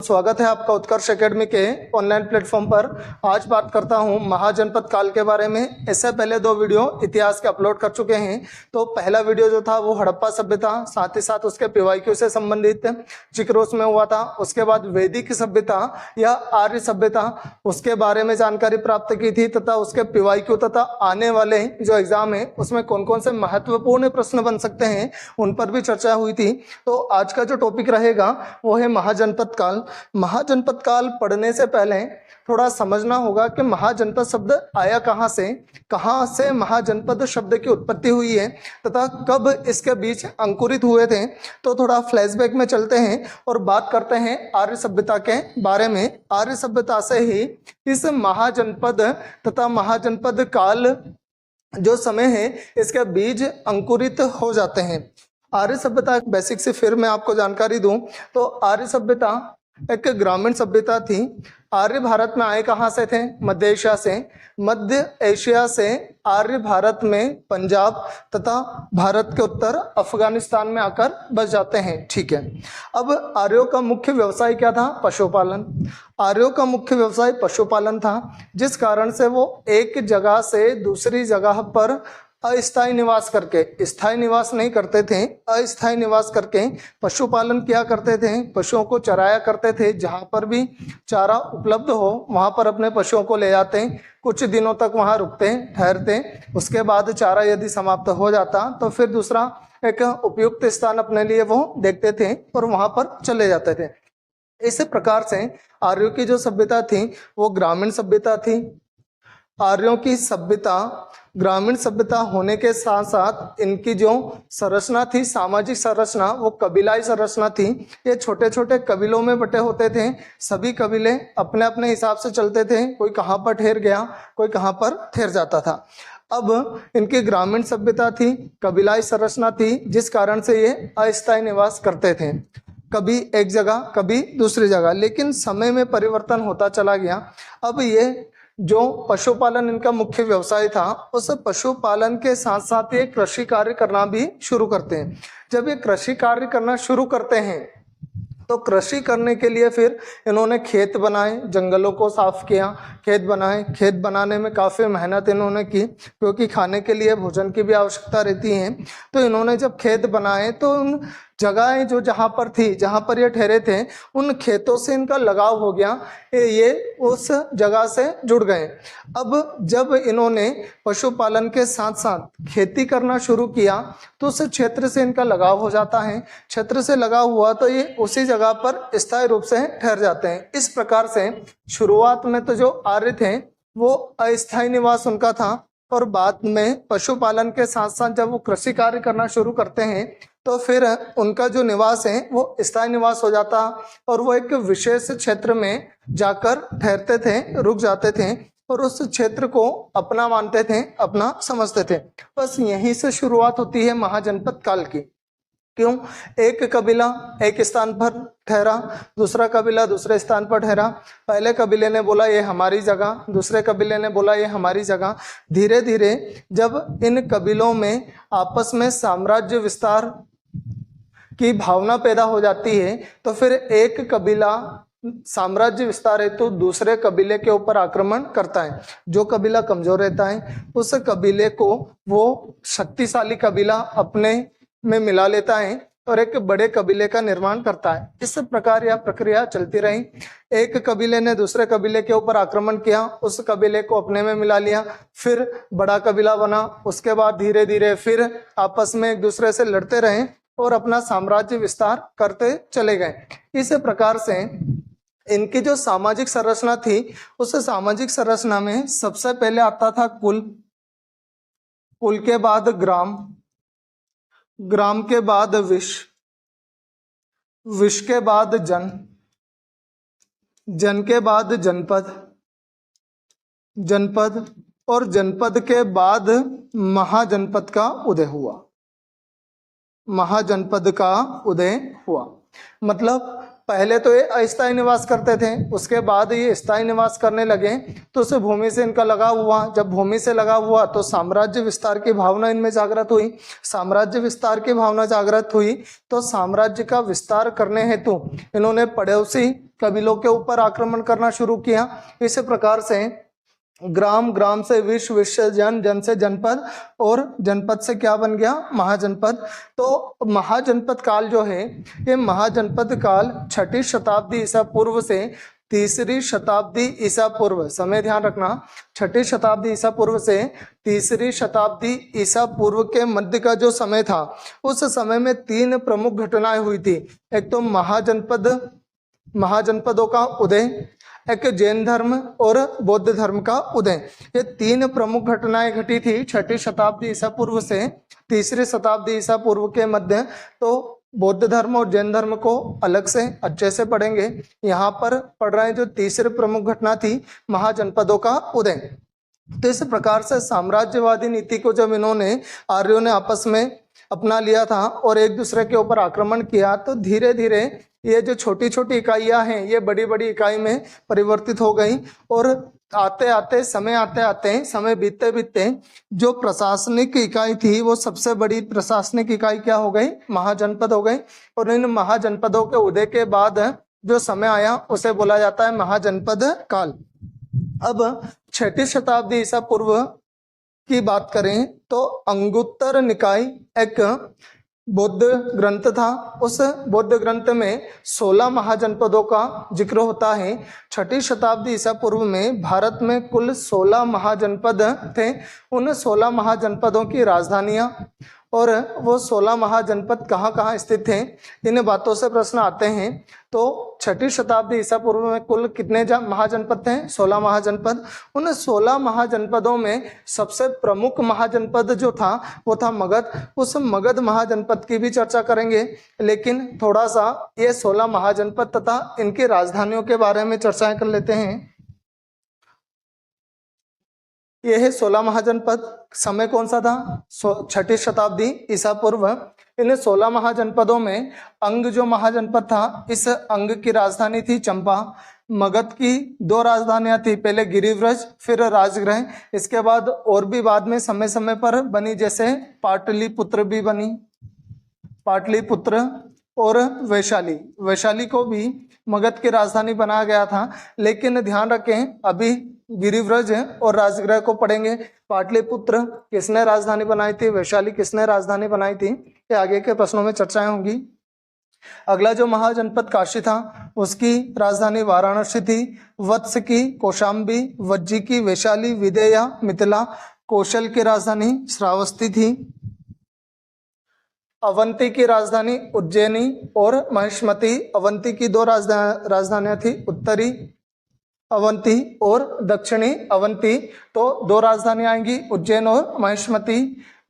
स्वागत है आपका उत्कर्ष एकेडमी के ऑनलाइन प्लेटफॉर्म पर। आज बात करता हूं महाजनपद काल के बारे में। इससे पहले दो वीडियो इतिहास के अपलोड कर चुके हैं। तो पहला वीडियो जो था वो हड़प्पा सभ्यता, साथ ही साथ उसके पीवाईक्यू से संबंधित जिक्र उसमें हुआ था। उसके बाद वैदिक सभ्यता या आर्य सभ्यता, उसके बारे में जानकारी प्राप्त की थी तथा उसके पीवाईक्यू तथा आने वाले जो एग्जाम है उसमें कौन कौन से महत्वपूर्ण प्रश्न बन सकते हैं उन पर भी चर्चा हुई थी। तो आज का जो टॉपिक रहेगा वो है महाजनपद काल। महाजनपद काल पढ़ने से पहले थोड़ा समझना होगा कि महाजनपद शब्द आया कहाँ से महाजनपद शब्द की उत्पत्ति हुई है तथा कब इसके बीच अंकुरित हुए थे। तो थोड़ा फ्लैशबैक में चलते हैं और बात करते हैं आर्य सभ्यता के बारे में। आर्य सभ्यता से ही इस महाजनपद तथा महाजनपद काल जो समय है इसके बीज अंकुरित हो जाते हैं। आर्य सभ्यता बेसिक से फिर मैं आपको जानकारी दूं तो आर्य सभ्यता एक ग्रामीण सभ्यता थी। आर्य भारत में आए कहाँ से थे? मध्य एशिया से। मध्य एशिया से आर्य भारत में पंजाब तथा भारत के उत्तर अफगानिस्तान में आकर बस जाते हैं। ठीक है। अब आर्यों का मुख्य व्यवसाय क्या था? पशुपालन। आर्यों का मुख्य व्यवसाय पशुपालन था, जिस कारण से वो एक जगह से दूसरी जगह पर अस्थायी निवास करके, स्थायी निवास नहीं करते थे, अस्थायी निवास करके पशुपालन किया करते थे। पशुओं को चराया करते थे। जहाँ पर भी चारा उपलब्ध हो वहाँ पर अपने पशुओं को ले जाते, कुछ दिनों तक वहाँ रुकते ठहरते। उसके बाद चारा यदि समाप्त हो जाता तो फिर दूसरा एक उपयुक्त स्थान अपने लिए वो देखते थे और वहाँ पर चले जाते थे। इस प्रकार से आर्यों की जो सभ्यता थी वो ग्रामीण सभ्यता थी। आर्यों की सभ्यता ग्रामीण सभ्यता होने के साथ साथ इनकी जो संरचना थी, सामाजिक संरचना, वो कबीलाई संरचना थी। ये छोटे छोटे कबीलों में बटे होते थे। सभी कबीले अपने अपने हिसाब से चलते थे। कोई कहाँ पर ठहर गया, कोई कहाँ पर ठहर जाता था। अब इनकी ग्रामीण सभ्यता थी, कबीलाई संरचना थी, जिस कारण से ये अस्थायी निवास करते थे, कभी एक जगह कभी दूसरी जगह। लेकिन समय में परिवर्तन होता चला गया। अब ये जो पशुपालन इनका मुख्य व्यवसाय था, उस पशुपालन के साथ साथ ये कृषि कार्य करना भी शुरू करते हैं। जब ये कृषि कार्य करना शुरू करते हैं तो कृषि करने के लिए फिर इन्होंने खेत बनाए, जंगलों को साफ किया, खेत बनाए। खेत बनाने में काफ़ी मेहनत इन्होंने की, क्योंकि खाने के लिए भोजन की भी आवश्यकता रहती है। तो इन्होंने जब खेत बनाए तो उन जगहें जो जहाँ पर थी, जहाँ पर ये ठहरे थे, उन खेतों से इनका लगाव हो गया, ये उस जगह से जुड़ गए। अब जब इन्होंने पशुपालन के साथ साथ खेती करना शुरू किया तो उस क्षेत्र से इनका लगाव हो जाता है। क्षेत्र से लगाव हुआ तो ये उसी जगह पर स्थायी रूप से ठहर जाते हैं। इस प्रकार से शुरुआत में तो जो आर्य थे वो अस्थायी निवास उनका था, और बाद में पशुपालन के साथ साथ जब वो कृषि कार्य करना शुरू करते हैं तो फिर उनका जो निवास है वो स्थायी निवास हो जाता और वो एक विशेष क्षेत्र में जाकर ठहरते थे, रुक जाते थे और उस क्षेत्र को अपना मानते थे, अपना समझते थे। बस यहीं से शुरुआत होती है महाजनपद काल की। क्यों? एक कबीला एक स्थान पर ठहरा, दूसरा कबीला दूसरे स्थान पर ठहरा। पहले कबीले ने बोला ये हमारी जगह, दूसरे कबीले ने बोला ये हमारी जगह। धीरे धीरे जब इन कबीलों में आपस में साम्राज्य विस्तार की भावना पैदा हो जाती है तो फिर एक कबीला साम्राज्य विस्तार हेतु दूसरे कबीले के ऊपर आक्रमण करता है। जो कबीला कमजोर रहता है उस कबीले को वो शक्तिशाली कबीला अपने में मिला लेता है और एक बड़े कबीले का निर्माण करता है। इस प्रकार यह प्रक्रिया चलती रही। एक कबीले ने दूसरे कबीले के ऊपर आक्रमण किया, उस कबीले को अपने में मिला लिया, फिर बड़ा कबीला बना। उसके बाद धीरे धीरे फिर आपस में एक दूसरे से लड़ते रहे और अपना साम्राज्य विस्तार करते चले गए। इस प्रकार से इनकी जो सामाजिक संरचना थी उस सामाजिक संरचना में सबसे पहले आता था कुल, कुल के बाद ग्राम, ग्राम के बाद विश्व, विश्व के बाद जन, जन के बाद जनपद, जनपद और जनपद के बाद महाजनपद का उदय हुआ। महाजनपद का उदय हुआ मतलब पहले तो ये अस्थायी निवास करते थे, उसके बाद ये स्थायी निवास करने लगे, तो उसे भूमि से इनका लगाव हुआ। जब भूमि से लगाव हुआ तो साम्राज्य विस्तार की भावना इनमें जागृत हुई। साम्राज्य विस्तार की भावना जागृत हुई तो साम्राज्य का विस्तार करने हेतु इन्होंने पड़ोसी कबीलों के ऊपर आक्रमण करना शुरू किया। इस प्रकार से ग्राम, ग्राम से विश्व, विश्व से जन, जन से जनपद और जनपद से क्या बन गया? महाजनपद। तो महाजनपद काल जो है, ये महाजनपद काल 6ठी शताब्दी ईसा पूर्व से 3री शताब्दी ईसा पूर्व, समय ध्यान रखना, 6ठी शताब्दी ईसा पूर्व से 3री शताब्दी ईसा पूर्व के मध्य का जो समय था, उस समय में 3 प्रमुख घटनाएं हुई थी। एक तो महाजनपदों का उदय, एक जैन धर्म और बौद्ध धर्म का उदय। ये 3 प्रमुख घटनाएं घटी थी 6ठी शताब्दी ईसा पूर्व से 3री शताब्दी ईसा पूर्व के मध्य। तो बौद्ध धर्म और जैन धर्म को अलग से अच्छे से पढ़ेंगे। यहाँ पर पढ़ रहे हैं जो 3री प्रमुख घटना थी महाजनपदों का उदय। तो इस प्रकार से साम्राज्यवादी नीति को जब इन्होंने, आर्यों ने आपस में अपना लिया था और एक दूसरे के ऊपर आक्रमण किया, तो धीरे धीरे ये जो छोटी छोटी इकाइयां हैं ये बड़ी बड़ी इकाई में परिवर्तित हो गई। और आते आते समय बीतते बीतते जो प्रशासनिक इकाई थी वो सबसे बड़ी प्रशासनिक इकाई क्या हो गई? महाजनपद हो गई। और इन महाजनपदों के उदय के बाद जो समय आया उसे बोला जाता है महाजनपद काल। अब 6ठी शताब्दी ईसा पूर्व की बात करें तो अंगुत्तर निकाय एक बौद्ध ग्रंथ था। उस बौद्ध ग्रंथ में 16 महाजनपदों का जिक्र होता है। 6ठी शताब्दी ईसा पूर्व में भारत में कुल 16 महाजनपद थे। उन 16 महाजनपदों की राजधानियां और वो 16 महाजनपद कहाँ कहाँ स्थित थे, इन बातों से प्रश्न आते हैं। तो 6ठी शताब्दी ईसा पूर्व में कुल कितने महाजनपद थे? 16 महाजनपद। उन 16 महाजनपदों में सबसे प्रमुख महाजनपद जो था वो था मगध। उस मगध महाजनपद की भी चर्चा करेंगे, लेकिन थोड़ा सा ये 16 महाजनपद तथा इनकी राजधानियों के बारे में चर्चाएं कर लेते हैं। यह है 16 महाजनपद। समय कौन सा था? 6ठी शताब्दी ईसा पूर्व। इन 16 महाजनपदों में अंग जो महाजनपद था, इस अंग की राजधानी थी चंपा। मगध की 2 राजधानियां थी, पहले गिरिव्रज फिर राजगृह। इसके बाद और भी बाद में समय समय पर बनी, जैसे पाटलिपुत्र भी बनी, पाटलिपुत्र और वैशाली। वैशाली को भी मगध की राजधानी बनाया गया था। लेकिन ध्यान रखें, अभी गिरिव्रज और राजगृह को पढ़ेंगे। पाटलिपुत्र किसने राजधानी बनाई थी, वैशाली किसने राजधानी बनाई थी, ये आगे के प्रश्नों में चर्चाएं होंगी। अगला जो महाजनपद काशी था, उसकी राजधानी वाराणसी थी। वत्स की कौशाम्बी, वज्जी की वैशाली, विदेया मिथिला, कौशल की राजधानी श्रावस्ती थी। अवंती की राजधानी उज्जैनी और महिष्मती। अवंती की 2 राजधानियां थी, उत्तरी अवंती और दक्षिणी अवंती। तो 2 राजधानियां आएंगी, उज्जैन और महिष्मती।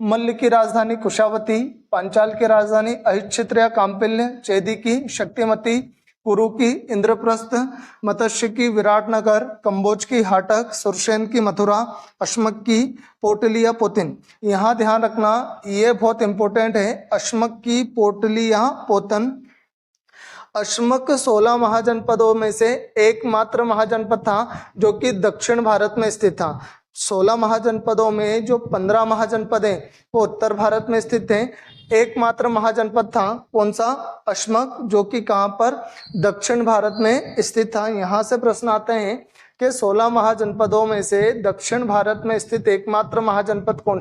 मल्ल की राजधानी कुशावती, पांचाल की राजधानी अहिच्छित्र्य काम्पिल्य, चेदी की शक्तिमती, कुरु की इंद्रप्रस्थ, मत्स्य की विराटनगर, कंबोज की हाटक, सुरसेन की मथुरा, अश्मक की पोटलिया पोतिन। यहाँ ध्यान रखना, ये बहुत इंपॉर्टेंट है, अश्मक की पोटलिया पोतन। अश्मक 16 महाजनपदों में से एकमात्र महाजनपद था जो कि दक्षिण भारत में स्थित था। 16 महाजनपदों में जो 15 महाजनपद हैं वो उत्तर भारत में स्थित थे। एकमात्र महाजनपद था कौन सा? अश्मक, जो कि कहाँ पर? दक्षिण भारत में स्थित था। यहाँ से प्रश्न आते हैं कि 16 महाजनपदों में से दक्षिण भारत में स्थित एकमात्र महाजनपद कौन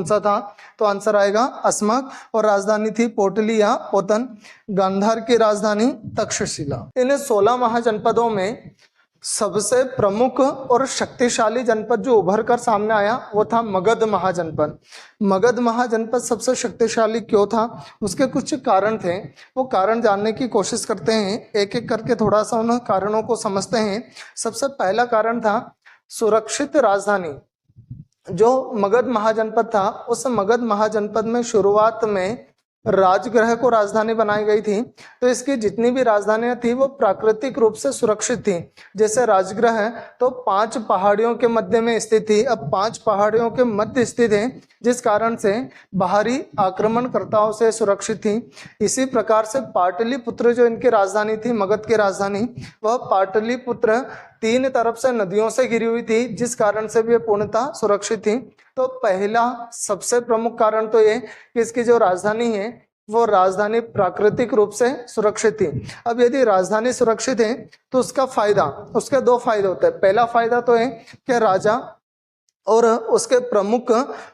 सा था? तो आंसर आएगा अश्मक, और राजधानी थी पोटलिया पोतन। गांधार की राजधानी तक्षशिला। इन 16 महाजनपदों में सबसे प्रमुख और शक्तिशाली जनपद जो उभर कर सामने आया वो था मगध महाजनपद। मगध महाजनपद सबसे शक्तिशाली क्यों था, उसके कुछ कारण थे। वो कारण जानने की कोशिश करते हैं, एक एक करके थोड़ा सा उन कारणों को समझते हैं। सबसे पहला कारण था सुरक्षित राजधानी। जो मगध महाजनपद था, उस मगध महाजनपद में शुरुआत में राजगृह को राजधानी बनाई गई थी। तो इसकी जितनी भी राजधानियां थी वो प्राकृतिक रूप से सुरक्षित थी। जैसे राजगृह है तो 5 पहाड़ियों के मध्य में स्थित थी। अब 5 पहाड़ियों के मध्य स्थित है, जिस कारण से बाहरी आक्रमणकर्ताओं से सुरक्षित थी। इसी प्रकार से पाटलिपुत्र जो इनकी राजधानी थी, मगध की राजधानी, वह पाटलिपुत्र 3 तरफ से नदियों से घिरी हुई थी, जिस कारण से भी ये पूर्णतः सुरक्षित थी। तो पहला सबसे प्रमुख कारण तो ये कि इसकी जो राजधानी है वो राजधानी प्राकृतिक रूप से सुरक्षित थी। अब यदि राजधानी सुरक्षित है तो उसके 2 फायदे होते हैं। पहला फायदा तो है कि राजा और उसके प्रमुख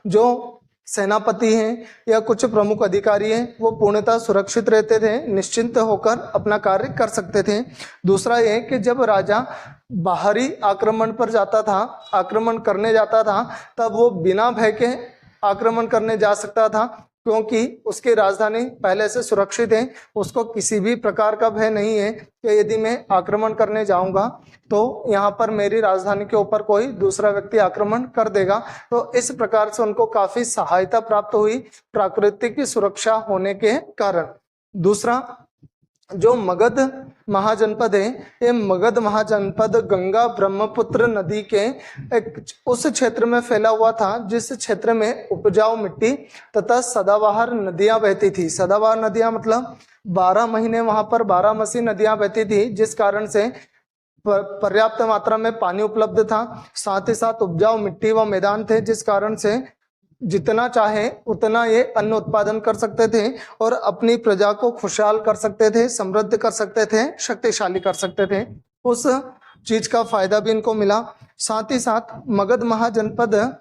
जो सेनापति हैं या कुछ प्रमुख अधिकारी हैं वो पूर्णतः सुरक्षित रहते थे, निश्चिंत होकर अपना कार्य कर सकते थे। दूसरा ये कि जब राजा बाहरी आक्रमण पर जाता था, आक्रमण करने जाता था, तब वो बिना भय के आक्रमण करने जा सकता था, क्योंकि उसकी राजधानी पहले से सुरक्षित है। उसको किसी भी प्रकार का भय नहीं है कि यदि मैं आक्रमण करने जाऊंगा तो यहाँ पर मेरी राजधानी के ऊपर कोई दूसरा व्यक्ति आक्रमण कर देगा। तो इस प्रकार से उनको काफी सहायता प्राप्त हुई प्राकृतिक सुरक्षा होने के कारण। दूसरा, जो मगध महाजनपद है, ये मगध महाजनपद गंगा ब्रह्मपुत्र नदी के एक उस क्षेत्र में फैला हुआ था जिस क्षेत्र में उपजाऊ मिट्टी तथा सदाबहार नदियां बहती थी। सदाबहार नदियां मतलब 12 महीने वहां पर 12 नदियां बहती थी, जिस कारण से पर्याप्त मात्रा में पानी उपलब्ध था। साथ ही साथ उपजाऊ मिट्टी व मैदान थे, जिस कारण से जितना चाहे उतना ये अन्न उत्पादन कर सकते थे और अपनी प्रजा को खुशहाल कर सकते थे, समृद्ध कर सकते थे, शक्तिशाली कर सकते थे। उस चीज का फायदा भी इनको मिला। साथ ही साथ मगध महाजनपद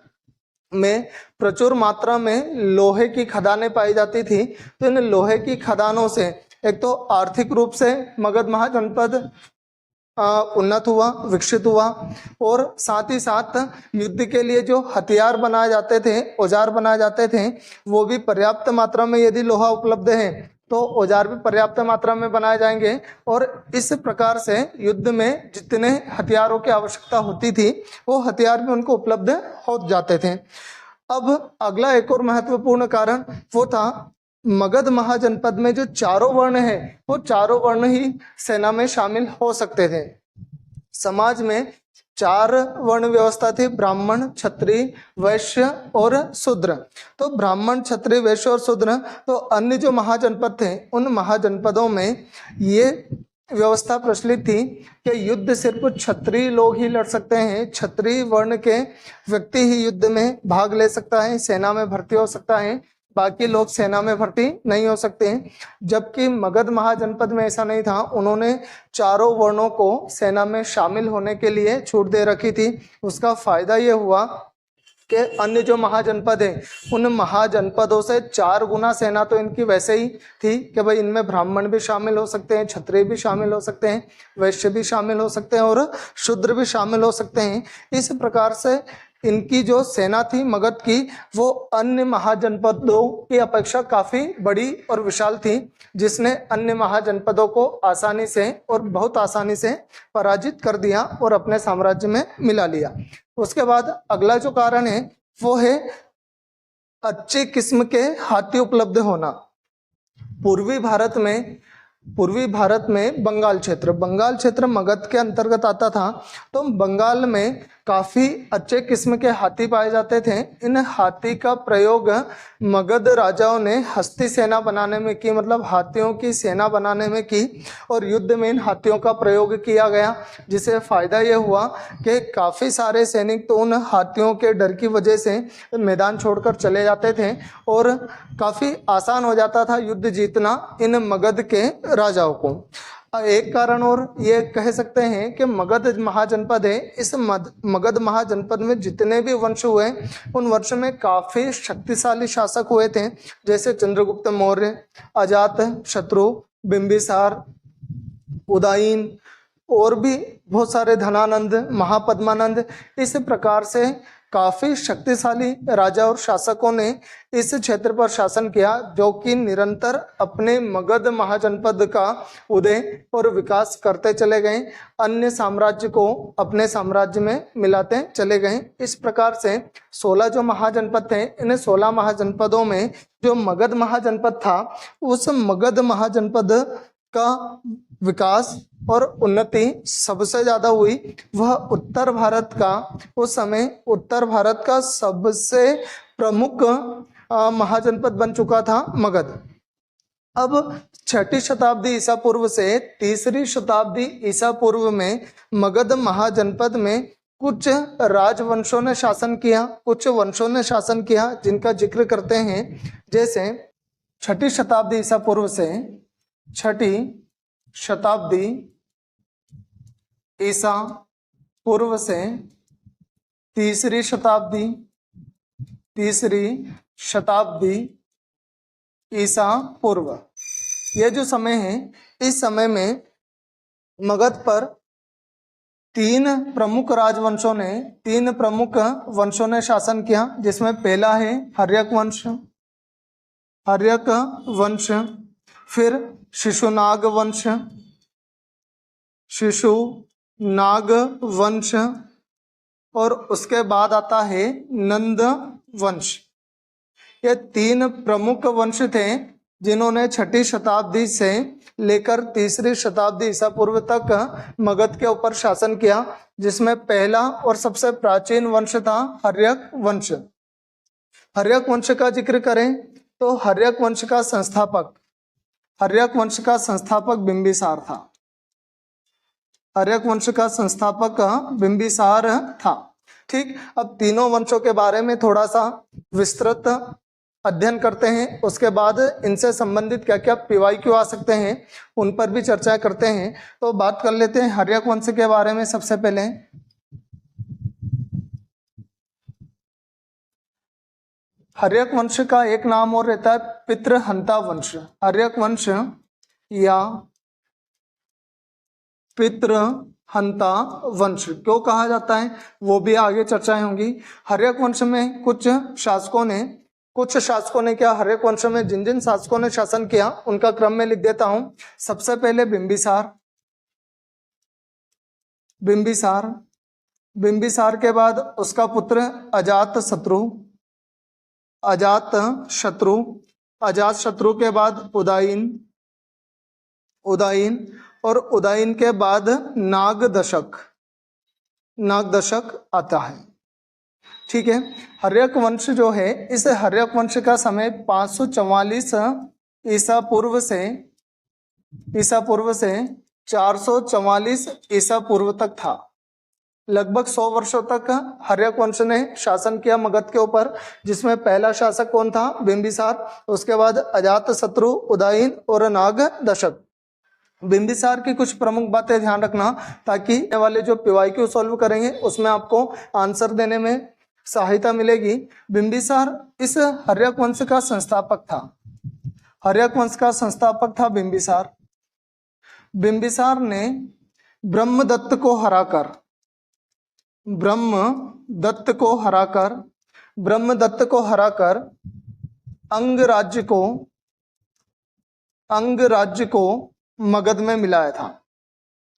में प्रचुर मात्रा में लोहे की खदानें पाई जाती थी। तो इन लोहे की खदानों से एक तो आर्थिक रूप से मगध महाजनपद उन्नत हुआ, विकसित हुआ, और साथ ही साथ युद्ध के लिए जो हथियार बनाए जाते थे, औजार बनाए जाते थे, वो भी पर्याप्त मात्रा में यदि लोहा उपलब्ध है तो औजार भी पर्याप्त मात्रा में बनाए जाएंगे। और इस प्रकार से युद्ध में जितने हथियारों की आवश्यकता होती थी वो हथियार भी उनको उपलब्ध हो जाते थे। अब अगला एक और महत्वपूर्ण कारण वो था मगध महाजनपद में जो चारों वर्ण है वो चारों वर्ण ही सेना में शामिल हो सकते थे। समाज में 4 वर्ण व्यवस्था थी, ब्राह्मण, क्षत्रिय, वैश्य और शूद्र। तो ब्राह्मण, क्षत्रिय, वैश्य और शूद्र, तो अन्य जो महाजनपद थे उन महाजनपदों में ये व्यवस्था प्रचलित थी कि युद्ध सिर्फ क्षत्रिय लोग ही लड़ सकते हैं, क्षत्रिय वर्ण के व्यक्ति ही युद्ध में भाग ले सकता है, सेना में भर्ती हो सकता है, बाकी लोग सेना में भर्ती नहीं हो सकते हैं। जबकि मगध महाजनपद में ऐसा नहीं था, उन्होंने चारों वर्णों को सेना में शामिल होने के लिए छूट दे रखी थी। उसका फायदा ये हुआ कि अन्य जो महाजनपद है उन महाजनपदों से 4 गुना सेना तो इनकी वैसे ही थी कि भाई इनमें ब्राह्मण भी शामिल हो सकते हैं, क्षत्रिय भी शामिल हो सकते हैं, वैश्य भी शामिल हो सकते हैं और शूद्र भी शामिल हो सकते हैं। इस प्रकार से इनकी जो सेना थी मगध की वो अन्य महाजनपदों की अपेक्षा काफी बड़ी और विशाल थी, जिसने अन्य महाजनपदों को आसानी से और बहुत आसानी से पराजित कर दिया और अपने साम्राज्य में मिला लिया। उसके बाद अगला जो कारण है वो है अच्छी किस्म के हाथी उपलब्ध होना। पूर्वी भारत में बंगाल क्षेत्र मगध के अंतर्गत आता था। तो बंगाल में काफी अच्छे किस्म के हाथी पाए जाते थे। इन हाथी का प्रयोग मगध राजाओं ने हस्ती सेना बनाने में की, मतलब हाथियों की सेना बनाने में की, और युद्ध में इन हाथियों का प्रयोग किया गया, जिसे फायदा ये हुआ कि काफी सारे सैनिक तो उन हाथियों के डर की वजह से मैदान छोड़कर चले जाते थे और काफी आसान हो जाता था युद्ध जीतना इन मगध के राजाओं को। एक कारण और ये कह सकते हैं कि मगध महाजनपद है, इस मगध महाजनपद में जितने भी वंश हुए उन वंश में काफी शक्तिशाली शासक हुए थे, जैसे चंद्रगुप्त मौर्य, अजात शत्रु, बिंबिसार, उदयन और भी बहुत सारे, धनानंद, महापद्मानंद। इस प्रकार से काफी शक्तिशाली राजा और शासकों ने इस क्षेत्र पर शासन किया, जो कि निरंतर अपने मगध महाजनपद का उदय और विकास करते चले गए, अन्य साम्राज्य को अपने साम्राज्य में मिलाते चले गए। इस प्रकार से 16 जो महाजनपद थे, इन 16 महाजनपदों में जो मगध महाजनपद था, उस मगध महाजनपद का विकास और उन्नति सबसे ज्यादा हुई। वह उत्तर भारत का, उस समय उत्तर भारत का सबसे प्रमुख महाजनपद बन चुका था मगध। अब 6ठी शताब्दी ईसा पूर्व से 3री शताब्दी ईसा पूर्व में मगध महाजनपद में कुछ राजवंशों ने शासन किया, कुछ वंशों ने शासन किया, जिनका जिक्र करते हैं। जैसे 6ठी शताब्दी ईसा पूर्व से 6ठी शताब्दी ईसा पूर्व से 3री शताब्दी ईसा पूर्व, ये जो समय है, इस समय में मगध पर 3 प्रमुख राजवंशों ने, 3 प्रमुख वंशों ने शासन किया, जिसमें पहला है हर्यक वंश, फिर शिशुनाग वंश, और उसके बाद आता है नंद वंश। ये 3 प्रमुख वंश थे जिन्होंने 6ठी शताब्दी से लेकर 3री शताब्दी ईसा पूर्व तक मगध के ऊपर शासन किया, जिसमें पहला और सबसे प्राचीन वंश था हर्यक वंश। हर्यक वंश का जिक्र करें तो हर्यक वंश का संस्थापक बिंबिसार था। हर्यक वंश का संस्थापक बिंबिसार था। ठीक, अब तीनों वंशों के बारे में थोड़ा सा विस्तृत अध्ययन करते हैं, उसके बाद इनसे संबंधित क्या क्या PYQ आ सकते हैं उन पर भी चर्चा करते हैं। तो बात कर लेते हैं हर्यक वंश के बारे में। सबसे पहले हर्यक वंश का एक नाम और रहता है पितृहंता वंश। हर्यक वंश या पितृहंता वंश क्यों कहा जाता है, वो भी आगे चर्चाएं होंगी। हर्यक वंश में कुछ शासकों ने क्या, हर्यक वंश में जिन जिन शासकों ने शासन किया उनका क्रम में लिख देता हूं। सबसे पहले बिंबिसार के बाद उसका पुत्र अजात शत्रु के बाद उदायीन, और उदायीन के बाद नागदशक आता है। ठीक है, हर्यक वंश जो है, इस हर्यक वंश का समय 544 ईसा पूर्व से 444 ईसा पूर्व तक था। लगभग 100 वर्षों तक हर्यक वंश ने शासन किया मगध के ऊपर, जिसमें पहला शासक कौन था, बिंबिसार, उसके बाद अजातशत्रु, उदायीन और नागदशक। बिंबिसार की कुछ प्रमुख बातें ध्यान रखना, ताकि ये वाले जो PYQ सॉल्व करेंगे उसमें आपको आंसर देने में सहायता मिलेगी। बिंबिसार इस हर्यक वंश का संस्थापक था। बिंबिसार ने ब्रह्मदत्त को हराकर अंगराज्य को मगध में मिलाया था।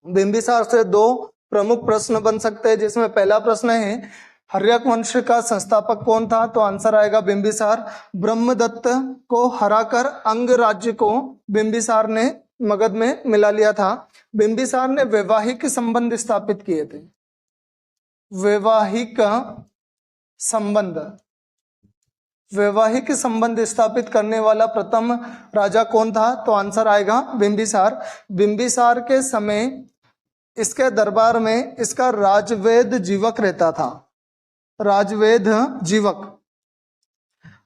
बिंबिसार से 2 प्रमुख प्रश्न बन सकते हैं, जिसमें पहला प्रश्न है हर्यक वंश का संस्थापक कौन था, तो आंसर आएगा बिंबिसार। ब्रह्मदत्त को हराकर अंग राज्य को बिंबिसार ने मगध में मिला लिया था। बिंबिसार ने वैवाहिक संबंध स्थापित किए थे। वैवाहिक संबंध स्थापित करने वाला प्रथम राजा कौन था, तो आंसर आएगा बिंबिसार। बिंबिसार के समय इसके दरबार में इसका राजवेद जीवक रहता था।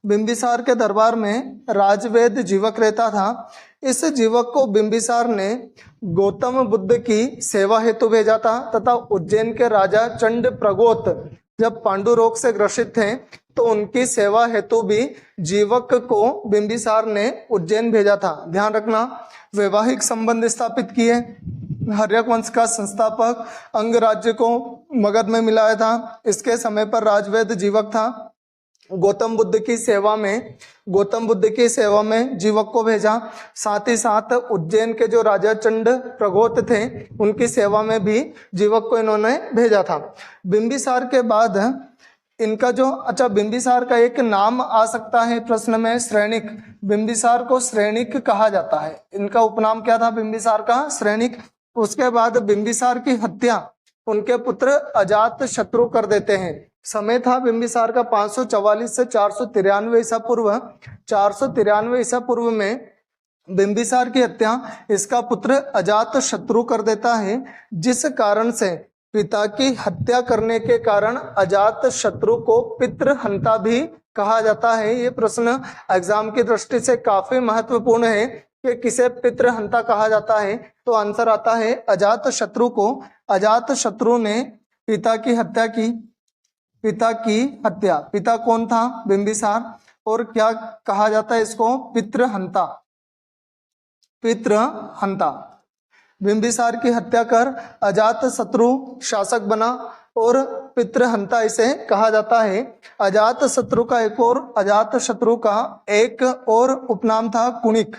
बिंबिसार के दरबार में राजवेद जीवक रहता था। इस जीवक को बिंबिसार ने गौतम बुद्ध की सेवा हेतु भेजा था, तथा उज्जैन के राजा चंड प्रगोत जब पांडु रोग से ग्रसित थे तो उनकी सेवा हेतु भी जीवक को बिंबिसार ने उज्जैन भेजा था। ध्यान रखना, वैवाहिक संबंध स्थापित किए, हर्यक वंश का संस्थापक, अंग राज्य को मगध में मिलाया था। इसके समय पर राजवेद जीवक था। गौतम बुद्ध की सेवा में जीवक को भेजा। साथ ही साथ उज्जैन के जो राजा चंड प्रगोत थे उनकी सेवा में भी जीवक को इन्होंने भेजा था। बिंबिसार के बाद इनका जो बिंबिसार का एक नाम आ सकता है प्रश्न में, श्रेणिक। बिंबिसार को श्रेणिक कहा जाता है। इनका उपनाम क्या था बिंबिसार का? श्रेणिक। उसके बाद बिंबिसार की हत्या उनके पुत्र अजात शत्रु कर देते हैं। समय था बिंबिसार का 544 से 493 ईसा पूर्व। 493 ईसा पूर्व में बिंबिसार की हत्या इसका पुत्र अजात शत्रु कर देता है, जिस कारण से पिता की हत्या करने के कारण अजात शत्रु को पितृहंता भी कहा जाता है। ये प्रश्न एग्जाम की दृष्टि से काफी महत्वपूर्ण है कि किसे पितृहंता कहा जाता है। तो आंसर आता है अजात शत्रु को। अजात शत्रु ने पिता की हत्या की। पिता कौन था? बिंबिसार। और क्या कहा जाता है इसको? पितृहंता। बिंबिसार की हत्या कर अजात शत्रु शासक बना और पितृहंता इसे कहा जाता है। अजात शत्रु का एक और उपनाम था कुणिक।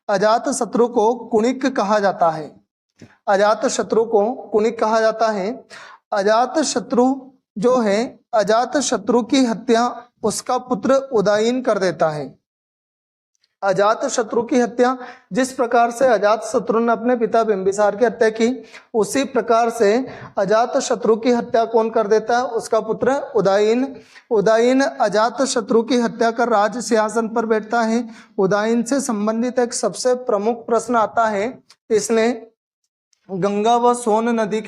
अजात शत्रु को कुणिक कहा जाता है। अजात शत्रु जो है, अजात शत्रु की हत्या उसका पुत्र उदयन कर देता है। अजात शत्रु की हत्या, जिस प्रकार से अजात शत्रु ने अपने पिता बिंबिसार की हत्या की, उसी प्रकार से अजात शत्रु की हत्या कौन कर देता है? उसका पुत्र उदयन अजात शत्रु की हत्या कर राज सिंहासन पर बैठता है। उदयन से संबंधित एक सबसे प्रमुख प्रश्न आता है। इसने गंगा व सोन नदी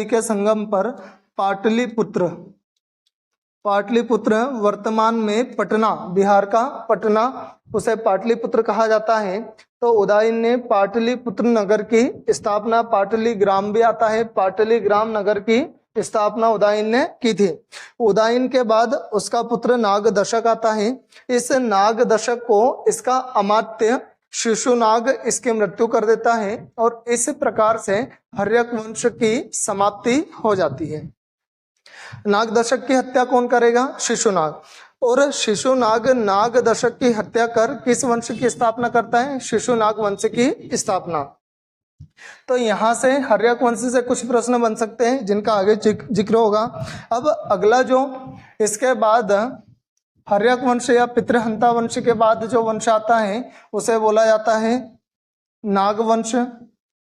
के संगम पर पाटलिपुत्र वर्तमान में पटना, बिहार का पटना, उसे पाटलिपुत्र कहा जाता है। तो उदयन ने पाटलिपुत्र नगर की स्थापना, पाटलिग्राम भी आता है, पाटलिग्राम नगर की स्थापना उदयन ने की थी। उदयन के बाद उसका पुत्र नागदशक आता है। इस नागदशक को इसका अमात्य शिशुनाग इसकी मृत्यु कर देता है और इस प्रकार से हर्यक वंश की समाप्ति हो जाती है। नागदशक की हत्या कौन करेगा? शिशुनाग। और शिशुनाग नागदशक की हत्या कर किस वंश की स्थापना करता है? शिशुनाग वंश की स्थापना। तो यहां से हर्यक वंश से कुछ प्रश्न बन सकते हैं जिनका आगे जिक्र होगा। अब अगला जो इसके बाद हर्यक वंश या पितृहंता वंश के बाद जो वंश आता है उसे बोला जाता है नागवंश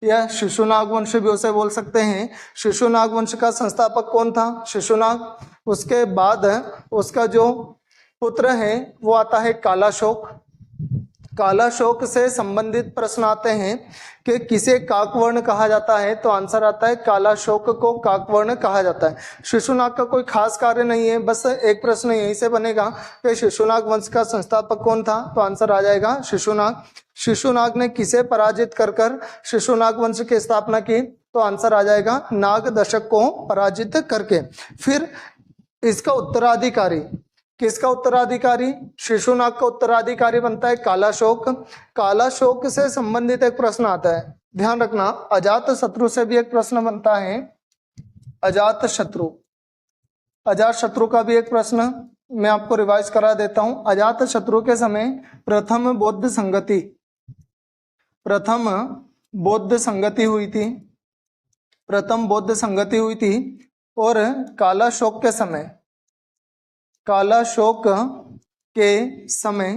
या शिशुनाग वंश भी उसे बोल सकते हैं। शिशुनाग वंश का संस्थापक कौन था? शिशुनाग। उसके बाद उसका जो पुत्र है वो आता है कालाशोक। कालाशोक से संबंधित प्रश्न आते हैं कि किसे काकवर्ण कहा जाता है? तो आंसर आता है कालाशोक को काकवर्ण कहा जाता है। शिशुनाग का कोई खास कार्य नहीं है, बस एक प्रश्न यहीं से बनेगा कि शिशुनाग वंश का संस्थापक कौन था? तो आंसर आ जाएगा शिशुनाग। शिशुनाग ने किसे पराजित कर शिशुनाग वंश की स्थापना की? तो आंसर आ जाएगा नागदशक को पराजित करके। फिर इसका उत्तराधिकारी, किसका उत्तराधिकारी? शिशुनाग का उत्तराधिकारी बनता है कालाशोक। कालाशोक से संबंधित एक प्रश्न आता है, ध्यान रखना, अजात शत्रु से भी एक प्रश्न बनता है। अजात शत्रु का भी एक प्रश्न मैं आपको रिवाइज करा देता हूं। अजात शत्रु के समय प्रथम बौद्ध संगति हुई थी और कालाशोक के समय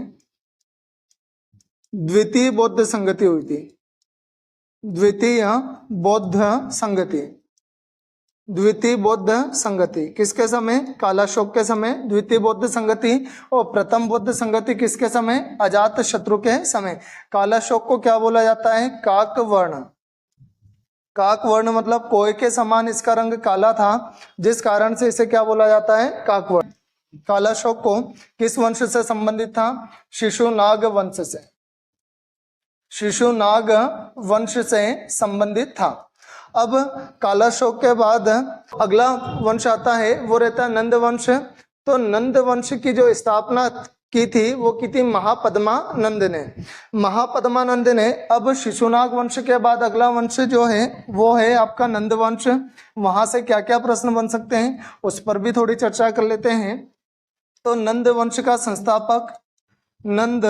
द्वितीय बौद्ध संगति हुई थी। द्वितीय बौद्ध संगति किसके समय? कालाशोक के समय द्वितीय बौद्ध संगति। और प्रथम बौद्ध संगति किसके समय? अजात शत्रु के समय। कालाशोक को क्या बोला जाता है? काकवर्ण। काकवर्ण मतलब कोय के समान इसका रंग काला था, जिस कारण से इसे क्या बोला जाता है? काकवर्ण। कालाशोक को किस वंश से संबंधित था? शिशुनाग वंश से संबंधित था। अब कालाशोक के बाद अगला वंश आता है, वो रहता है नंद वंश। तो नंद वंश की जो स्थापना की थी वो की थी महापद्मानंद ने। महापद्मानंद ने। अब शिशुनाग वंश के बाद अगला वंश जो है वो है आपका नंद वंश। वहां से क्या क्या प्रश्न बन सकते हैं उस पर भी थोड़ी चर्चा कर लेते हैं। तो नंद वंश का संस्थापक, नंद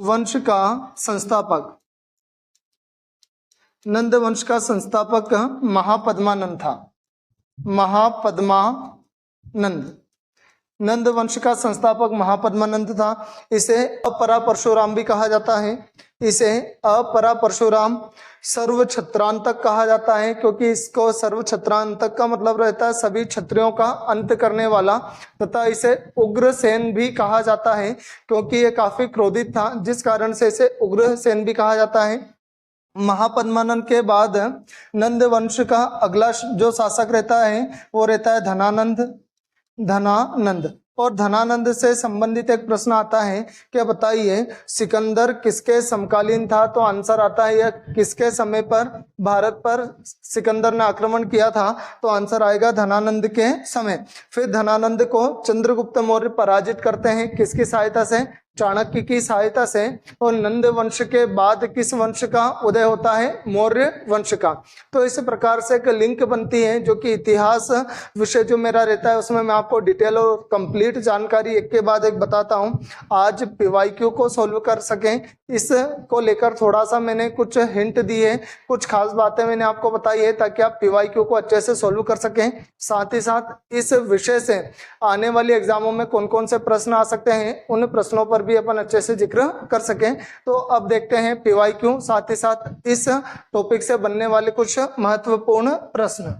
वंश का संस्थापक, नंद वंश का संस्थापक महापद्मानंद था। महापद्मानंद, नंद वंश का संस्थापक महापद्मानंद था। इसे अपरा परशुराम भी कहा जाता है। इसे अपरा परशुराम, सर्व छत्रांतक कहा जाता है, क्योंकि इसको सर्व छत्रांतक का मतलब रहता है सभी क्षत्रियों का अंत करने वाला। तथा इसे उग्रसेन भी कहा जाता है, क्योंकि ये काफी क्रोधित था, जिस कारण से इसे उग्रसेन भी कहा जाता है। महापद्मानंद के बाद नंद वंश का अगला जो शासक रहता है वो रहता है धनानंद। धनानंद। और धनानंद से संबंधित एक प्रश्न आता है कि बताइए सिकंदर किसके समकालीन था। तो आंसर आता है यह किसके समय पर भारत पर सिकंदर ने आक्रमण किया था। तो आंसर आएगा धनानंद के समय। फिर धनानंद को चंद्रगुप्त मौर्य पराजित करते हैं, किसकी सहायता से, चाणक्य की सहायता से। और नंद वंश के बाद किस वंश का उदय होता है, मौर्य वंश का। तो इस प्रकार से एक लिंक बनती है, जो कि इतिहास विषय जो मेरा रहता है उसमें मैं आपको डिटेल और कंप्लीट जानकारी एक के बाद एक बताता हूं। आज पीवाईक्यू को सोल्व कर सकें इसको लेकर थोड़ा सा मैंने कुछ हिंट दिए, कुछ खास बातें मैंने आपको बताई है, ताकि आप पीवाईक्यू को अच्छे से सोल्व कर सकें। साथ ही साथ इस विषय से आने वाले एग्जामों में कौन कौन से प्रश्न आ सकते हैं उन प्रश्नों पर भी अपन अच्छे से जिक्र कर सकें। तो अब देखते हैं पीवाईक्यू, साथ ही साथ इस टॉपिक से बनने वाले कुछ महत्वपूर्ण प्रश्न।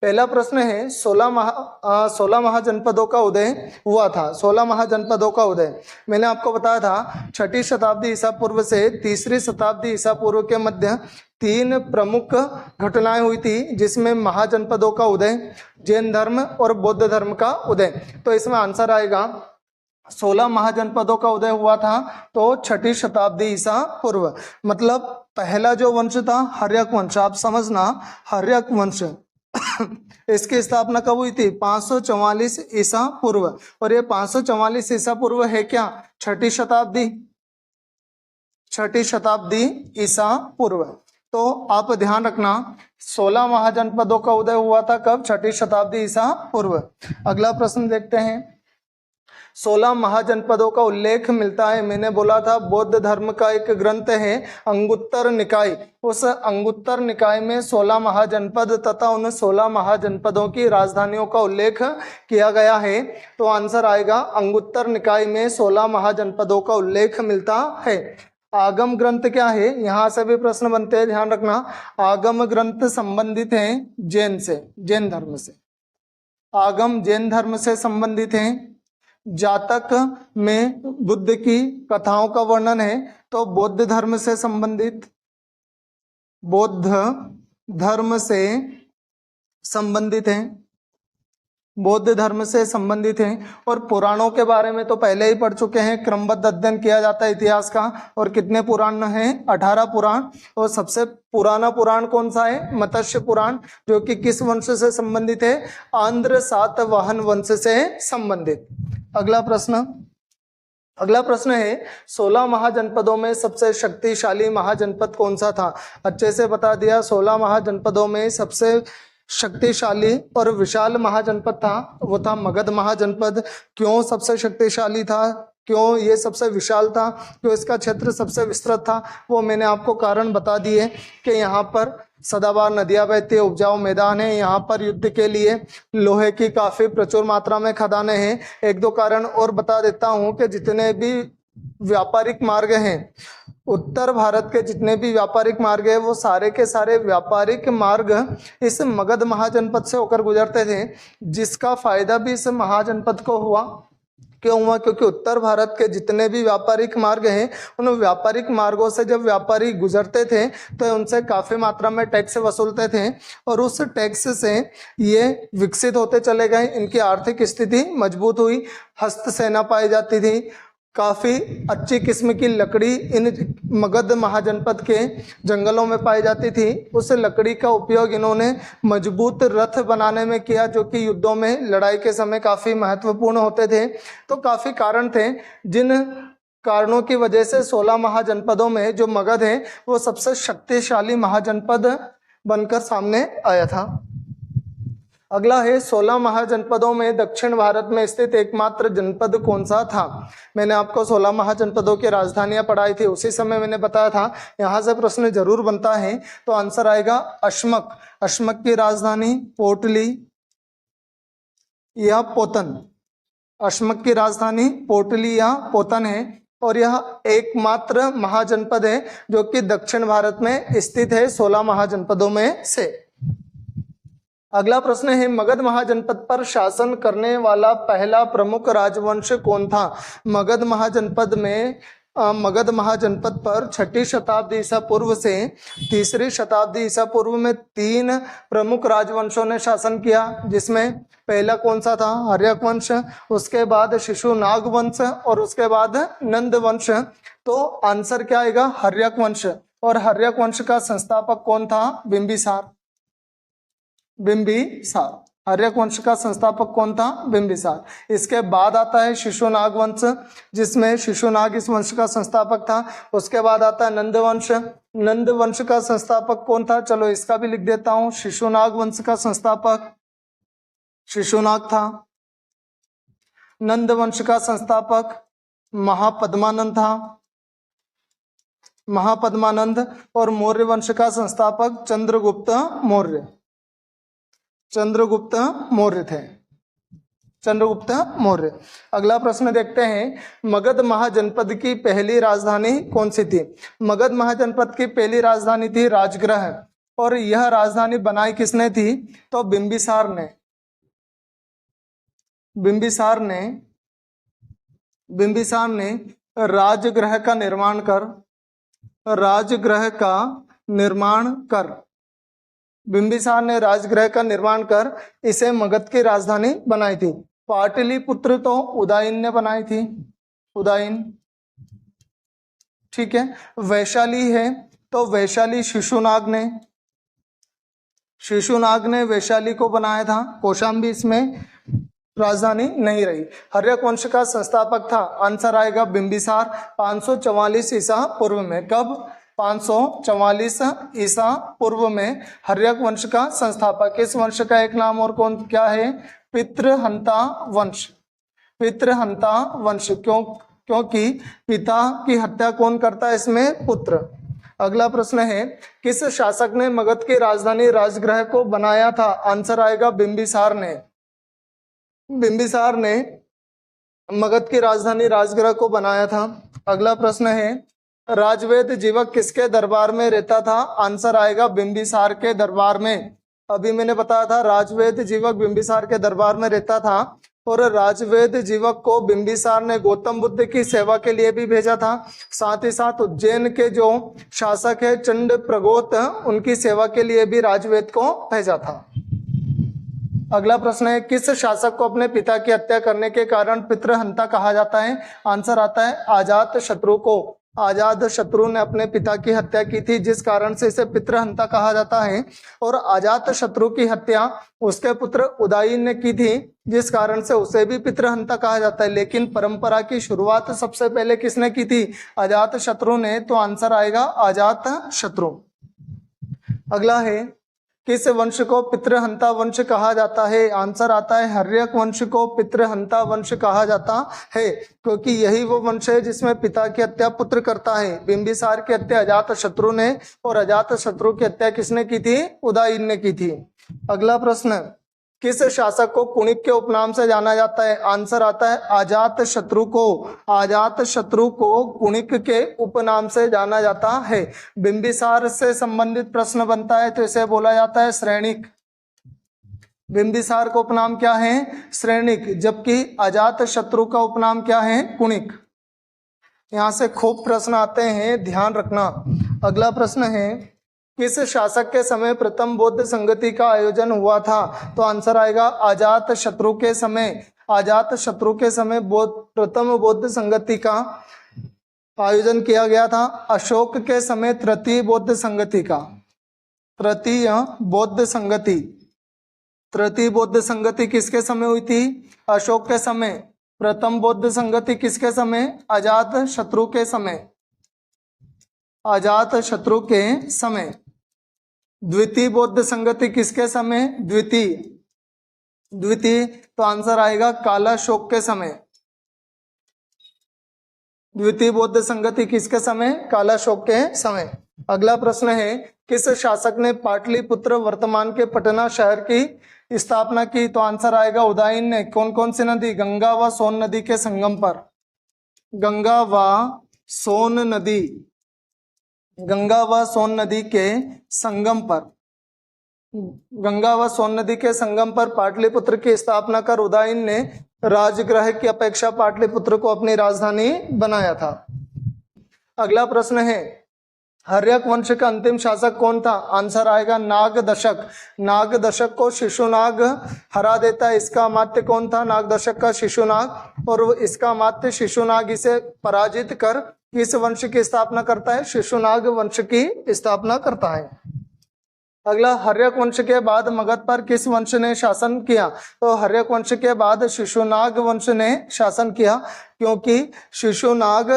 पहला प्रश्न है 16 महाजनपदों का उदय हुआ था। 16 महाजनपदों का उदय मैंने आपको बताया था 6ठी शताब्दी ईसा पूर्व से 3री शताब्दी ईसा पूर्व के मध्य 3 प्रमुख घटनाएं हुई थी, जिसमें महाजनपदों का उदय, जैन धर्म और बौद्ध धर्म का उदय। तो इसमें आंसर आएगा 16 महाजनपदों का उदय हुआ था तो 6ठी शताब्दी ईसा पूर्व। मतलब पहला जो वंश था हर्यक वंश, आप समझना हर्यक वंश इसकी स्थापना कब हुई थी, 544 ईसा पूर्व। और ये 544 ईसा पूर्व है क्या, 6ठी शताब्दी, 6ठी शताब्दी ईसा पूर्व। तो आप ध्यान रखना 16 महाजनपदों का उदय हुआ था कब, 6ठी शताब्दी ईसा पूर्व। अगला प्रश्न देखते हैं। 16 महाजनपदों का उल्लेख मिलता है, मैंने बोला था बौद्ध धर्म का एक ग्रंथ है अंगुत्तर निकाय। उस अंगुत्तर निकाय में 16 महाजनपद तथा उन 16 महाजनपदों की राजधानियों का उल्लेख किया गया है। तो आंसर आएगा अंगुत्तर निकाय में 16 महाजनपदों का उल्लेख मिलता है। आगम ग्रंथ क्या है, यहां से भी प्रश्न बनते हैं, ध्यान रखना। आगम ग्रंथ संबंधित हैं जैन से, जैन धर्म से। आगम जैन धर्म से संबंधित हैं। जातक में बुद्ध की कथाओं का वर्णन है, तो बौद्ध धर्म से संबंधित, बौद्ध धर्म से संबंधित हैं, बौद्ध धर्म से संबंधित हैं। और पुराणों के बारे में तो पहले ही पढ़ चुके हैं, क्रमबद्ध अध्ययन किया जाता है इतिहास का। और कितने पुराण हैं, 18 पुराण। और सबसे पुराना पुराण कौन सा है, मत्स्य पुराण, जो कि किस वंश से संबंधित है, आंध्र सातवाहन वंश से संबंधित। अगला प्रश्न है 16 महाजनपदों में सबसे शक्तिशाली महाजनपद कौन सा था। अच्छे से बता दिया, 16 महाजनपदों में सबसे शक्तिशाली और विशाल महाजनपद था वो था मगध महाजनपद। क्यों सबसे शक्तिशाली था, क्यों ये सबसे विशाल था, क्यों इसका क्षेत्र सबसे विस्तृत था, वो मैंने आपको कारण बता दिए कि यहाँ पर सदाबहार नदियां बहती है, उपजाऊ मैदान है, यहाँ पर युद्ध के लिए लोहे की काफी प्रचुर मात्रा में खदानें हैं। एक दो कारण और बता देता हूँ कि जितने भी व्यापारिक मार्ग हैं, उत्तर भारत के जितने भी व्यापारिक मार्ग है वो सारे के सारे व्यापारिक मार्ग इस मगध महाजनपद से होकर गुजरते थे, जिसका फायदा भी इस महाजनपद को हुआ। क्यों हुआ, क्योंकि उत्तर भारत के जितने भी व्यापारिक मार्ग हैं उन व्यापारिक मार्गों से जब व्यापारी गुजरते थे तो उनसे काफी मात्रा में टैक्स वसूलते थे, और उस टैक्स से ये विकसित होते चले गए, इनकी आर्थिक स्थिति मजबूत हुई, हस्त सेना पाई जाती थी, काफी अच्छी किस्म की लकड़ी इन मगध महाजनपद के जंगलों में पाई जाती थी। उस लकड़ी का उपयोग इन्होंने मजबूत रथ बनाने में किया, जो कि युद्धों में लड़ाई के समय काफी महत्वपूर्ण होते थे। तो काफी कारण थे, जिन कारणों की वजह से 16 महाजनपदों में जो मगध है वो सबसे शक्तिशाली महाजनपद बनकर सामने आया था। अगला है 16 महाजनपदों में दक्षिण भारत में स्थित एकमात्र जनपद कौन सा था। मैंने आपको 16 महाजनपदों की राजधानियां पढ़ाई थी, उसी समय मैंने बताया था यहाँ से प्रश्न जरूर बनता है। तो आंसर आएगा अश्मक। अश्मक की राजधानी पोटली या पोतन। अश्मक की राजधानी पोटली या पोतन है और यह एकमात्र महाजनपद है जो कि दक्षिण भारत में स्थित है 16 महाजनपदों में से। अगला प्रश्न है मगध महाजनपद पर शासन करने वाला पहला प्रमुख राजवंश कौन था। मगध महाजनपद पर 6ठी शताब्दी ईसा पूर्व से 3री शताब्दी ईसा पूर्व में 3 प्रमुख राजवंशों ने शासन किया, जिसमें पहला कौन सा था, हर्यक वंश, उसके बाद शिशुनाग वंश और उसके बाद नंद वंश। तो आंसर क्या आएगा, हर्यक वंश। और हर्यक वंश का संस्थापक कौन था, बिंबिसार। बिंबिसार। हर्यक वंश का संस्थापक कौन था, बिंबिसार। इसके बाद आता है शिशुनाग वंश, जिसमें शिशुनाग इस वंश का संस्थापक था। उसके बाद आता है नंद वंश। नंद वंश का संस्थापक कौन था, चलो इसका भी लिख देता हूं। शिशुनाग वंश का संस्थापक शिशुनाग था। नंद वंश का संस्थापक महापद्मानंद था, महापद्मानंद। और मौर्य वंश का संस्थापक चंद्रगुप्त मौर्य। चंद्रगुप्त मौर्य थे, चंद्रगुप्त मौर्य। अगला प्रश्न देखते हैं, मगध महाजनपद की पहली राजधानी कौन सी थी। मगध महाजनपद की पहली राजधानी थी राजगृह। और यह राजधानी बनाई किसने थी, तो बिंबिसार ने। बिंबिसार ने राजगृह का निर्माण कर बिंबिसार ने राजगृह का निर्माण कर इसे मगध की राजधानी बनाई थी। पाटलिपुत्र तो उदयन ने बनाई थी, उदयन, ठीक है। वैशाली है तो वैशाली शिशुनाग ने वैशाली को बनाया था। कौशाम्बी इसमें राजधानी नहीं रही। हर्यक वंश का संस्थापक था, आंसर आएगा बिंबिसार। 544 ईसा पूर्व में। कब, 544 ईसा पूर्व में हर्यक वंश का संस्थापक। इस वंश का एक नाम और कौन क्या है, पितृहंता वंश। पितृहंता वंश क्योंकि पिता की हत्या कौन करता है इसमें, पुत्र। अगला प्रश्न है, किस शासक ने मगध की राजधानी राजगृह को बनाया था, आंसर आएगा बिंबिसार ने। बिंबिसार ने मगध की राजधानी राजगृह को बनाया था। अगला प्रश्न है, राजवेद जीवक किसके दरबार में रहता था, आंसर आएगा बिंबिसार के दरबार में। अभी मैंने बताया था राजवेद जीवक बिंबिसार के दरबार में रहता था। और राजवेद जीवक को बिंबिसार ने गौतम बुद्ध की सेवा के लिए भी भेजा था। साथ ही साथ उज्जैन के जो शासक है चंड प्रगोत, उनकी सेवा के लिए भी राजवेद को भेजा था। अगला प्रश्न है, किस शासक को अपने पिता की हत्या करने के कारण पितृहंता कहा जाता है, आंसर आता है अजात शत्रु को। अजात शत्रु ने अपने पिता की हत्या की थी, जिस कारण से इसे पितृहंता कहा जाता है। और अजात शत्रु की हत्या उसके पुत्र उदयन ने की थी, जिस कारण से उसे भी पितृहंता कहा जाता है। लेकिन परंपरा की शुरुआत सबसे पहले किसने की थी, अजात शत्रु ने। तो आंसर आएगा अजात शत्रु। अगला है, किस वंश को पितृहंता वंश कहा जाता है, आंसर आता है हर्यक वंश को पितृहंता वंश कहा जाता है, क्योंकि यही वो वंश है जिसमें पिता की हत्या पुत्र करता है। बिंबिसार की हत्या अजात शत्रु ने और अजात शत्रु की हत्या किसने की थी, उदयन ने की थी। अगला प्रश्न, किस शासक को कुणिक के उपनाम से जाना जाता है, आंसर आता है अजात शत्रु को। अजात शत्रु को कुणिक के उपनाम से जाना जाता है। बिंबिसार से संबंधित प्रश्न बनता है तो इसे बोला जाता है श्रेणिक। बिंबिसार का उपनाम क्या है, श्रेणिक, जबकि अजात शत्रु का उपनाम क्या है, कुणिक। यहां से खूब प्रश्न आते हैं, ध्यान रखना। अगला प्रश्न है, किस शासक के समय प्रथम बौद्ध संगति का आयोजन हुआ था, तो आंसर आएगा अजात शत्रु के समय। अजात शत्रु के समय प्रथम बौद्ध संगति का आयोजन किया गया था। अशोक के समय तृतीय बौद्ध संगति का, तृतीय बौद्ध संगति किसके समय हुई थी? अशोक के समय। प्रथम बौद्ध संगति किसके समय? अजात शत्रु के समय, अजात शत्रु के समय। द्वितीय बौद्ध संगति किसके समय? द्वितीय तो आंसर आएगा कालाशोक के समय। द्वितीय बौद्ध संगति किसके समय? कालाशोक के समय। अगला प्रश्न है, किस शासक ने पाटलिपुत्र वर्तमान के पटना शहर की स्थापना की? तो आंसर आएगा उदयन ने। कौन कौन सी नदी? गंगा व सोन नदी के संगम पर, गंगा व सोन नदी, गंगा व सोन नदी के संगम पर, गंगा व सोन नदी के संगम पर पाटलिपुत्र की स्थापना कर उदयन ने राजगृह की अपेक्षा पाटलिपुत्र को अपनी राजधानी बनाया था। अगला प्रश्न है, हर्यक वंश का अंतिम शासक कौन था? आंसर आएगा नागदशक। नागदशक को शिशुनाग हरा देता है। इसका अमात्य कौन था? नागदशक का शिशुनाग। और इसका अमात्य शिशुनाग इसे पराजित कर किस वंश की स्थापना करता है? शिशुनाग वंश की स्थापना करता है। अगला, हर्यक वंश के बाद मगध पर किस वंश ने शासन किया? तो हर्यक वंश के बाद शिशुनाग वंश ने शासन किया, क्योंकि शिशुनाग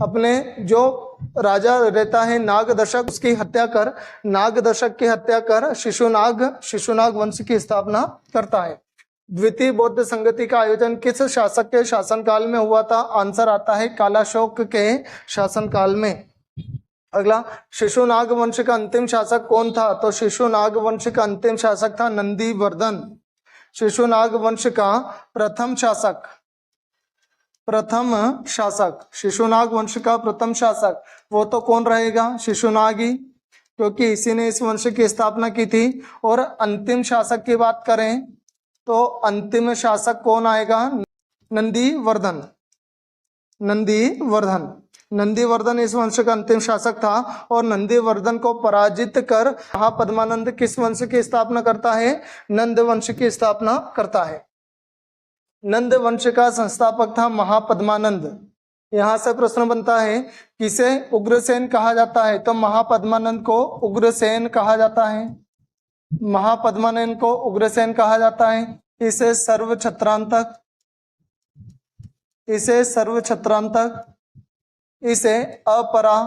अपने जो राजा रहता है नागदशक, उसकी हत्या कर, नागदशक की हत्या कर शिशुनाग वंश की स्थापना करता है। द्वितीय बौद्ध संगति का आयोजन किस शासक के शासनकाल में हुआ था? आंसर आता है कालाशोक के शासनकाल में। अगला, शिशुनाग वंश का अंतिम शासक कौन था? तो शिशुनाग वंश का अंतिम शासक था नंदीवर्धन। शिशुनाग वंश का प्रथम शासक, शिशुनाग वंश का प्रथम शासक वो तो कौन रहेगा? शिशुनाग ही, क्योंकि इसी ने इस वंश की स्थापना की थी। और अंतिम शासक की बात करें तो अंतिम शासक कौन आएगा? नंदीवर्धन। नंदीवर्धन इस वंश का अंतिम शासक था। और नंदीवर्धन को पराजित कर महापद्मानंद किस वंश की स्थापना करता है? नंद वंश की स्थापना करता है। नंद वंश का संस्थापक था महापद्मानंद। यहां से प्रश्न बनता है, किसे उग्रसेन कहा जाता है? तो महापद्मानंद को उग्रसेन कहा जाता है। महापद्मानंद को उग्रसेन कहा जाता है। इसे सर्वछत्रांतक, इसे अपरा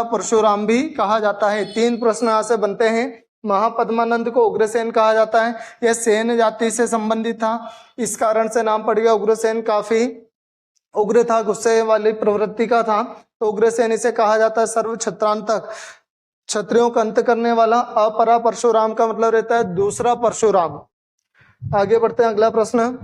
परशुराम भी कहा जाता है। 3 प्रश्न यहां से बनते हैं। महापद्मानंद को उग्रसेन कहा जाता है, यह सेन जाति से संबंधित था, इस कारण से नाम पड़ गया उग्रसेन। काफी उग्र था, गुस्से वाली प्रवृत्ति का था, तो उग्रसेन इसे कहा जाता है। सर्वछत्रांतक, क्षत्रियों का अंत करने वाला। अपरा परशुराम का मतलब रहता है दूसरा परशुराम। आगे बढ़ते हैं, अगला प्रश्न,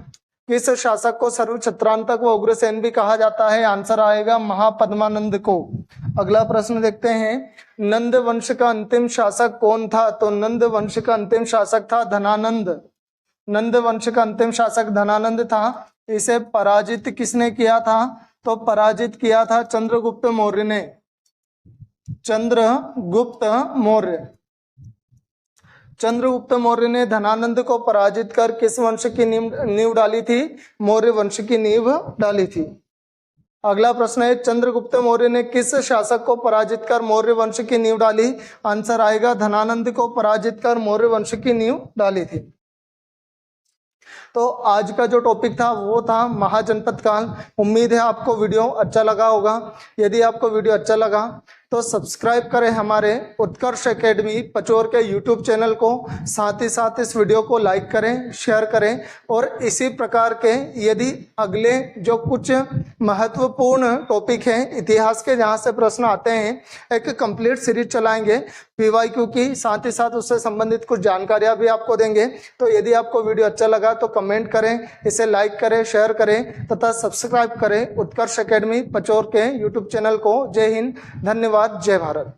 किस शासक को सर्वछत्रांतक व उग्रसेन भी कहा जाता है? आंसर आएगा महापद्मानंद को। अगला प्रश्न देखते हैं, नंद वंश का अंतिम शासक कौन था? तो नंद वंश का अंतिम शासक था धनानंद। नंद वंश का अंतिम शासक धनानंद था। इसे पराजित किसने किया था? तो पराजित किया था चंद्रगुप्त मौर्य ने। चंद्रगुप्त मौर्य ने धनानंद को पराजित कर किस वंश की नींव डाली थी? मौर्य वंश की नींव डाली थी। अगला प्रश्न है, चंद्रगुप्त मौर्य ने किस शासक को पराजित कर मौर्य वंश की नींव डाली? आंसर आएगा धनानंद को पराजित कर मौर्य वंश की नींव डाली थी। तो आज का जो टॉपिक था वो था महाजनपद काल। उम्मीद है आपको वीडियो अच्छा लगा होगा। यदि आपको वीडियो अच्छा लगा तो सब्सक्राइब करें हमारे उत्कर्ष एकेडमी पचोर के यूट्यूब चैनल को। साथ ही साथ इस वीडियो को लाइक करें, शेयर करें। और इसी प्रकार के यदि अगले जो कुछ महत्वपूर्ण टॉपिक हैं इतिहास के, जहाँ से प्रश्न आते हैं, एक कंप्लीट सीरीज चलाएंगे PYQ की। साथ ही साथ उससे संबंधित कुछ जानकारियाँ भी आपको देंगे। तो यदि आपको वीडियो अच्छा लगा तो कमेंट करें, इसे लाइक करें, शेयर करें तथा सब्सक्राइब करें उत्कर्ष एकेडमी पचोर के यूट्यूब चैनल को। जय हिंद, धन्यवाद, जय भारत।